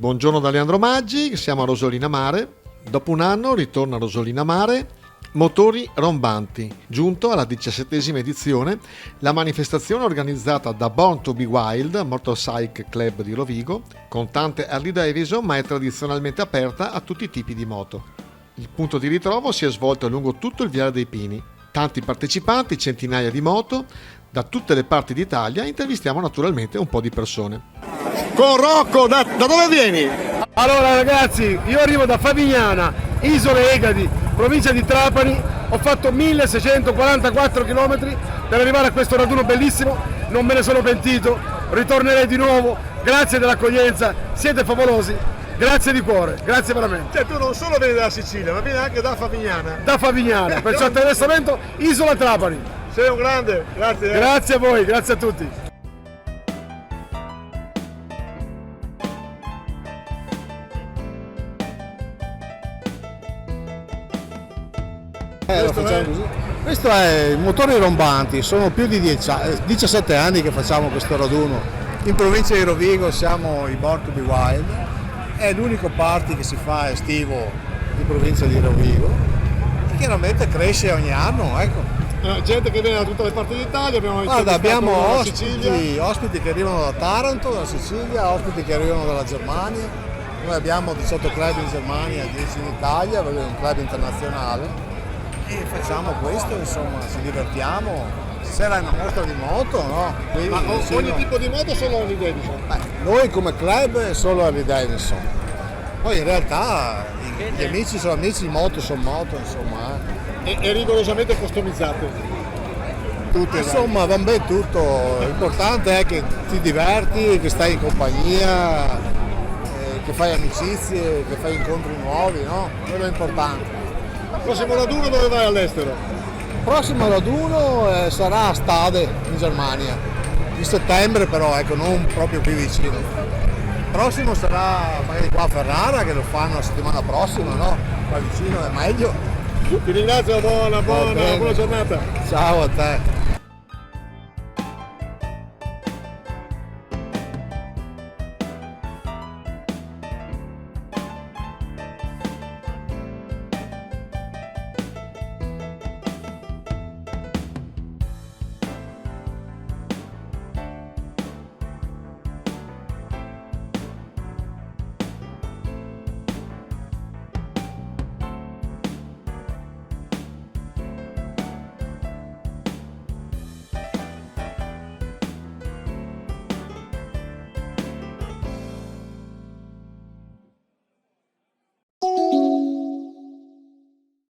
Buongiorno da Leandro Maggi, siamo a Rosolina Mare. Dopo un anno ritorna a Rosolina Mare Motori Rombanti, giunto alla 17ª edizione, la manifestazione organizzata da Born to be Wild, Motorcycle Club di Rovigo, con tante Harley Davidson, ma è tradizionalmente aperta a tutti i tipi di moto. Il punto di ritrovo si è svolto lungo tutto il Viale dei Pini. Tanti partecipanti, centinaia di moto, da tutte le parti d'Italia. Intervistiamo naturalmente un po' di persone. Con Rocco, da dove vieni? Allora ragazzi, io arrivo da Favignana, Isole Egadi, provincia di Trapani, ho fatto 1644 km per arrivare a questo raduno bellissimo, non me ne sono pentito, ritornerei di nuovo, grazie dell'accoglienza, siete favolosi, grazie di cuore, grazie veramente. Cioè tu non solo vieni dalla Sicilia, ma vieni anche da Favignana. Da Favignana, perciò attraversamento Isola Trapani. Sei un grande, grazie. Grazie a voi, grazie a tutti. Questo è il Motori Rombanti, sono più di 17 anni che facciamo questo raduno. In provincia di Rovigo siamo i Born to be Wild, è l'unico party che si fa estivo in provincia di Rovigo e chiaramente cresce ogni anno, ecco. Gente che viene da tutte le parti d'Italia, abbiamo ospiti che arrivano da Taranto, dalla Sicilia, ospiti che arrivano dalla Germania. Noi abbiamo 18 club in Germania, 10 in Italia, un club internazionale. E facciamo questo, insomma, ci divertiamo. Stasera è una mostra di moto, no? Quindi, ma ogni tipo di moto solo Harley Davidson? Noi come club è solo Harley Davidson. Poi in realtà gli amici sono amici, moto sono moto, insomma. E rigorosamente customizzate? Tutte, insomma, va bene tutto. L'importante è che ti diverti, che stai in compagnia, che fai amicizie, che fai incontri nuovi, no? Quello è importante. Prossimo raduno dove vai all'estero? Il prossimo raduno sarà a Stade in Germania, in settembre però, ecco, non proprio qui vicino. Il prossimo sarà magari qua a Ferrara, che lo fanno la settimana prossima, no? Qua vicino è meglio. Ti ringrazio, buona giornata. Ciao a te.